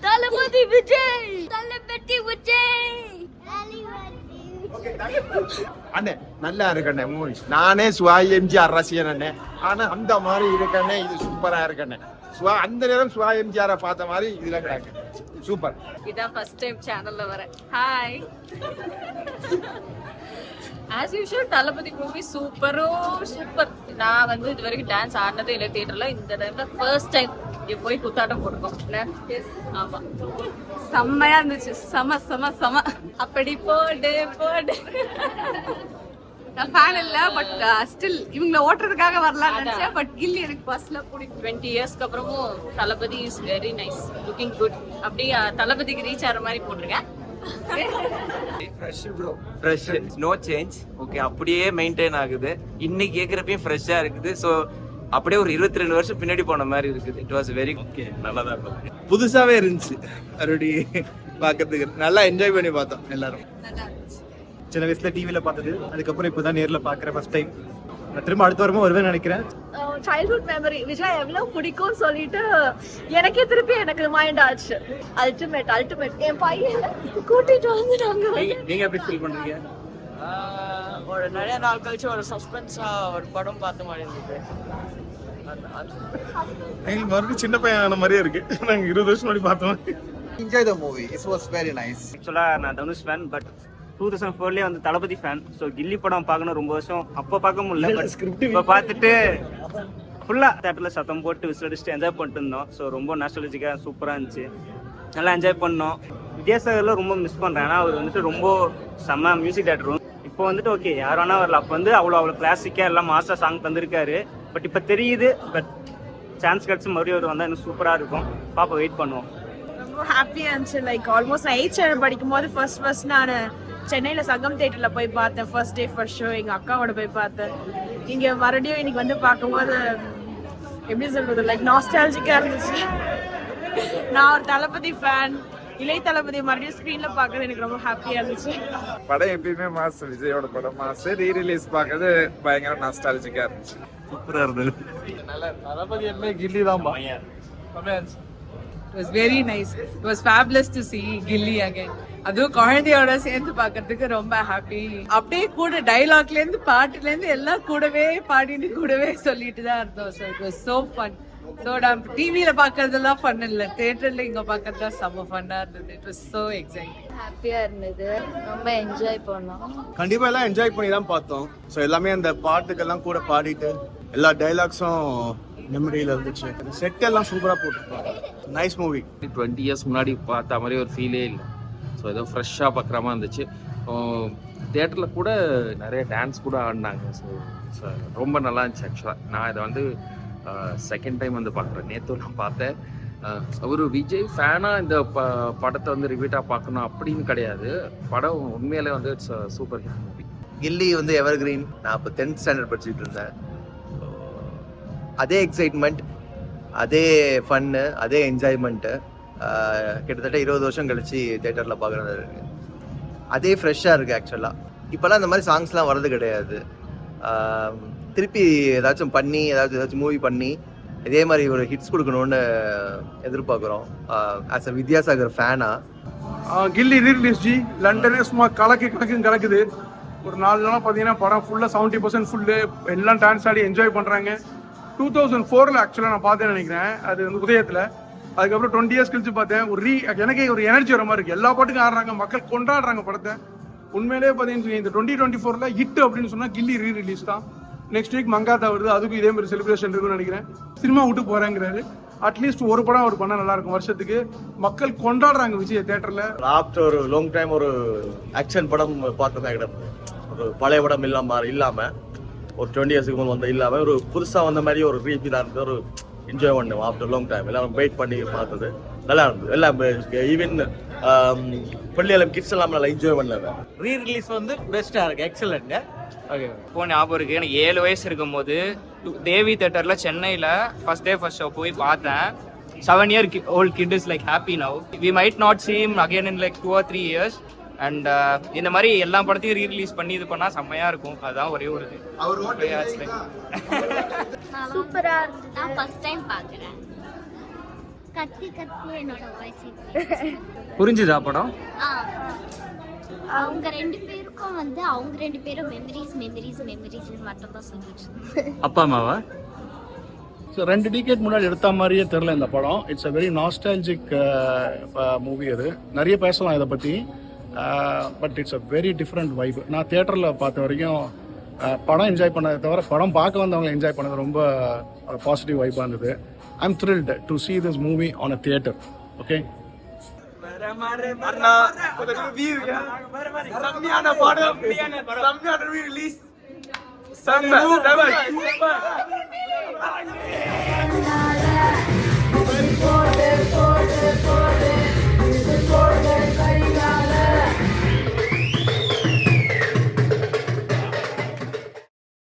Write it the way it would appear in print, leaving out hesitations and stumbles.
தளபதி விஜய், தளபதி விஜய். அண்ணே நல்லா இருக்கண்ணே மூவி. நானே சுவாய் எம்ஜிஆர் ரசிகன் அண்ணே. ஆனா அந்த மாதிரி இருக்கண்ணே, இது சூப்பரா இருக்கண்ணே. அந்த நேரம் சுவாய் எம்ஜிஆரை பார்த்த மாதிரி இதுல கிடக்கு. சூப்பர். இதான் ஃபர்ஸ்ட் டைம் சேனல்ல வரேன். ஹாய். ஆஸ் யூஷுவல் தளபதி மூவி சூப்பரோ சூப்பர். நான் வந்து இது வரைக்கும் டான்ஸ் ஆடினதே இல்லை தியேட்டர்ல. இந்த டைம்ல ஃபர்ஸ்ட் டைம் இங்க போய் குத்தாட்டம் போட்டுருக்கோம். ஆமா, செம்மையா இருந்துச்சு. செம செம செம. அப்படி போடு போடு. நான் ஃபேன் இல்ல, பட் ஸ்டில் இவங்களை ஓட்டுறதுக்காக வரலாம் நினைச்சேன். பட் கில்லி எனக்கு பஸ்ல பிடிக்கும். 20 இயர்ஸ்க்கு அப்புறமும் Thalapathy is very nice, looking good. அப்படியே தளபதிக்கு ரீச் ஆகிற மாதிரி போட்டிருக்கேன். Fresh, no change. ஓகே, அப்படியே மெயின்டைன் ஆகுது. இன்னைக்கு கேட்குறப்பையும் ஃப்ரெஷ்ஷாக இருக்குது. ஸோ அப்படியே ஒரு 22 வருஷம் பின்னாடி போன மாதிரி இருக்குது. இட் வாஸ் வெரி ஓகே, நல்லா தான் இருக்கும். புதுசாவே இருந்துச்சு. மறுபடியும் பார்க்கறதுக்கு நல்லா என்ஜாய் பண்ணி பார்த்தோம் எல்லாரும். சின்ன வயசுல டிவில பார்த்தது, அதுக்கப்புறம் இப்போதான் நேர்ல பாக்குறேன் ஃபர்ஸ்ட் டைம். நான் திரும்ப அடுத்த வாரமும் வருவேன் நினைக்கிறேன். சைல்ட்ஹுட் மெமரி விஜய் எவ்வளவு பிடிக்கும் சொல்லிட்டு எனக்கே திருப்பி எனக்கு ரிமைண்ட் ஆச்சு. Ultimate ultimate. என் பையன் கூட்டிட்டு வந்து நாங்க நீங்க எப்படி ஃபீல் பண்றீங்க? ஒரு நிறைய நாள் கழிச்சு ஒரு சஸ்பென்ஸா ஒரு படம் பார்த்த மாதிரி இருந்தது. எங்களுக்கு மறுபடியும் சின்ன பையன் மாதிரியே இருக்கு. நாங்க 20 வருஷம் முன்னாடி பார்த்தோம். Enjoy the movie. It was very nice. ஆக்சுவலா நான் தனுஷ் ஃபேன், பட் 2004 வந்து தளபதி ஃபேன். ஸோ கில்லி படம் பார்க்கணும் ரொம்ப வருஷம். அப்போ பார்க்க முடியல, இப்போ பார்த்துட்டு ஃபுல்லாக தேட்டரில் சத்தம் போட்டு விசில் அடிச்சுட்டு என்ஜாய் பண்ணிட்டு இருந்தோம். ஸோ ரொம்ப நாஸ்டாலஜிக்காக சூப்பராக இருந்துச்சு. நல்லா என்ஜாய் பண்ணோம். வித்யாசாகரில் ரொம்ப மிஸ் பண்ணுறேன். ஏன்னா அவர் வந்துட்டு ரொம்ப செம்ம மியூசிக் டேரக்டரும். இப்போ வந்துட்டு ஓகே யார் வேணா வரல. அப்போ வந்து அவ்வளோ கிளாசிக்காக எல்லாம் மாஸ்டர் சாங் தந்திருக்காரு. பட் இப்போ தெரியுது. பட் சான்ஸ் கிடச்சி மறுபடியும் அவர் வந்தால் இன்னும் சூப்பராக இருக்கும். பாப்பா வெயிட் பண்ணுவோம். ரொம்ப ஹாப்பியாக இருந்துச்சு. லைக் ஆல்மோஸ்ட் நான் 8th ஸ்டாண்டர்ட் படிக்கும் போது ஃபர்ஸ்ட் நான் சென்னையில் சங்கம் தியேட்டர்ல போய் பார்த்தேன். ஃபர்ஸ்ட் டே ஃபர்ஸ்ட் ஷோ எங்கள் அக்காவோட போய் பார்த்தேன். இங்கே மறுபடியும் இன்னைக்கு வந்து பார்க்கும்போது எப்படி சொல்றது, லைக் நாஸ்டாலஜிக்காக இருந்துச்சு. நான் ஒரு தளபதி ஃபேன். இளைய தளபதி மறுபடியும் ஸ்க்ரீன்ல பார்க்கறது எனக்கு ரொம்ப ஹாப்பியா இருந்துச்சு. படம் எப்பயுமே மாஸ். விஜயோட படம் மாஸ். ரீரிலீஸ் பார்க்கறது பயங்கர நாஸ்டாலஜிக்கா இருந்துச்சு. சூப்பராக இருந்தது. நல்ல தளபதி என்ன கில்லி தான் It was very nice. It was fabulous to see Gilly again. அதுவும் குழந்தையோட சேர்ந்து பார்க்கறதுக்கு ரொம்ப ஹாப்பி. அப்படியே கூட டைலாக்ல இருந்து பாட்டுல இருந்து எல்லாம் கூடவே பாடிட்டு கூடவே சொல்லிட்டு தான் இருந்தோம். So it was so fun. So நான் டிவில பார்க்கறதெல்லாம் ஃபன் இல்ல, தியேட்டர்ல இங்க பார்க்கறது தான் செம்ம ஃபன்னா இருந்தது. It was so exciting. ஹாப்பியா இருந்தது. ரொம்ப என்ஜாய் பண்ணோம். கண்டிப்பா எல்லாம் என்ஜாய் பண்ணி தான் பார்த்தோம். ஸோ எல்லாமே அந்த பாட்டுக்கெல்லாம் கூட பாடிட்டு எல்லா டைலாக்ஸும் மெமரியில இருந்துச்சு. செட் எல்லாம் சூப்பரா போட்டுருப்பாங்க. Nice movie. 20 இயர்ஸ் முன்னாடி பார்த்த மாதிரி ஒரு ஃபீலே இல்லை. ஸோ ஏதோ ஃப்ரெஷ்ஷாக பார்க்குற மாதிரி இருந்துச்சு. தியேட்டரில் கூட நிறைய டான்ஸ் கூட ஆடினாங்க. ஸோ ரொம்ப நல்லா இருந்துச்சு. ஆக்சுவலாக நான் இதை வந்து செகண்ட் டைம் வந்து பார்க்குறேன். நேற்று நான் பார்த்தேன். ஒரு விஜய் ஃபேனாக இந்த படத்தை வந்து ரிப்பீட்டாக பார்க்கணும் அப்படின்னு கிடையாது. படம் உண்மையிலே வந்து இட்ஸ் சூப்பர் ஹிட் மூவி. கில்லி வந்து எவர் கிரீன். நான் இப்போ 10th ஸ்டாண்டர்ட் படிச்சுட்டு இருந்தேன். அதே எக்ஸைட்மெண்ட், அதே ஃபன்னு, அதே என்ஜாய்மெண்ட்டு கிட்டத்தட்ட 20 வருஷம் கழிச்சு தேட்டரில் பார்க்குறது இருக்கு. அதே ஃப்ரெஷ்ஷாக இருக்குது. ஆக்சுவலாக இப்போல்லாம் இந்த மாதிரி சாங்ஸ்லாம் வர்றது கிடையாது. திருப்பி ஏதாச்சும் பண்ணி ஏதாச்சும் மூவி பண்ணி இதே மாதிரி ஒரு ஹிட்ஸ் கொடுக்கணும்னு எதிர்பார்க்குறோம். ஆஸ் அ வித்யாசாகர் ஃபேனா. கில்லி ரீரிலீஸ் ஜி லண்டனே சும்மா கலக்குது. ஒரு 4 நாளாக பார்த்தீங்கன்னா படம் ஃபுல்லாக 70% ஃபுல்லு. எல்லாம் டான்ஸ் ஆடி என்ஜாய் பண்ணுறாங்க. 2004 ஆக்சுவலாக நான் பார்த்தேன்னு நினைக்கிறேன். அது வந்து உதயத்தில். அதுக்கப்புறம் 20 இயர்ஸ் கழிச்சு பார்த்தேன். எனக்கே ஒரு எனர்ஜி வர மாதிரி இருக்குது. எல்லா பாட்டுக்கும் ஆடுறாங்க, மக்கள் கொண்டாடுறாங்க படத்தை. உண்மையிலேயே பார்த்தீங்கன்னு இந்த 2024 ஹிட் அப்படின்னு சொன்னால் கில்லி ரீரிலீஸ் தான். நெக்ஸ்ட் வீக் மங்காத்தா வருது. அதுக்கும் இதே மாதிரி செலிப்ரேஷன் இருக்குன்னு நினைக்கிறேன். சினிமா விட்டு போகிறேங்கிறாரு. அட்லீஸ்ட் ஒரு படம் அவர் பண்ணால் நல்லா இருக்கும். வருஷத்துக்கு மக்கள் கொண்டாடுறாங்க விஜய் தேட்டரில். ஆஃப்டர் ஒரு லாங் டைம் ஒரு ஆக்ஷன் படம் பார்த்ததா கிடையாது. ஒரு பழைய படம் இல்லாமல் ஒரு 20 இயர்ஸ்க்கு முன் வந்த இல்லாமல் ஒரு புதுசாக வந்த மாதிரி ஒரு ரீஃபீலாக இருந்தது. ஒரு என்ஜாய் பண்ணுவோம். ஆஃப்டர் லாங் டைம் எல்லாரும் வெயிட் பண்ணி பார்த்தது நல்லா இருந்தது. எல்லாம் ஈவன் பள்ளியெல்லாம் கிட்ஸ் எல்லாம் நல்லா என்ஜாய் பண்ணல. ரீரிலீஸ் வந்து பெஸ்ட்டாக இருக்குது. எக்ஸலண்ட். ஓகே, இப்போ ஞாபகம் இருக்குது. எனக்கு 7 வயசு இருக்கும் போது தேவி தேட்டரில் சென்னையில் ஃபர்ஸ்ட் டே ஃபர்ஸ்ட் ஷோ போய் பார்த்தேன். 7 year old kid is like happy now. We might not see him again in like 2 or 3 years. And இந்த மாதிரி எல்லா படத்தையும் ரீரிலீஸ் பண்ணி இது பண்ணா செம்மையா இருக்கும். அதுதான் ஒரே ஒரு இது. சூப்பரா இருக்கு. நான் ஃபர்ஸ்ட் டைம் பார்க்கறேன். கத்தி கத்தி என்னோட வாய்ஸ் புரிஞ்சுதா படம்? அவங்க ரெண்டு பேருக்கும் வந்து அவங்க ரெண்டு பேரும் மெமரிஸ் மெமரிஸ் மெமரிஸ் மட்டும் தான் சொல்லிட்டு அப்பா அம்மாவா? ஸோ 2 டிகேட் முன்னாடி எடுத்த மாதிரியே தெரில இந்த படம். It's a very nostalgic movie. அது நிறைய பேசலாம் இதை பற்றி. But it's a very different vibe. நான் தியேட்டரில் பார்த்த வரைக்கும் படம் என்ஜாய் பண்ணதை தவிர படம் பார்க்க வந்தவங்க என்ஜாய் பண்ணது ரொம்ப பாசிட்டிவ் வைப்பாக இருந்தது. I am thrilled to see this movie on a theater. Okay, செம்மையான படம், செம்மையான ரிலீஸ், செம்ம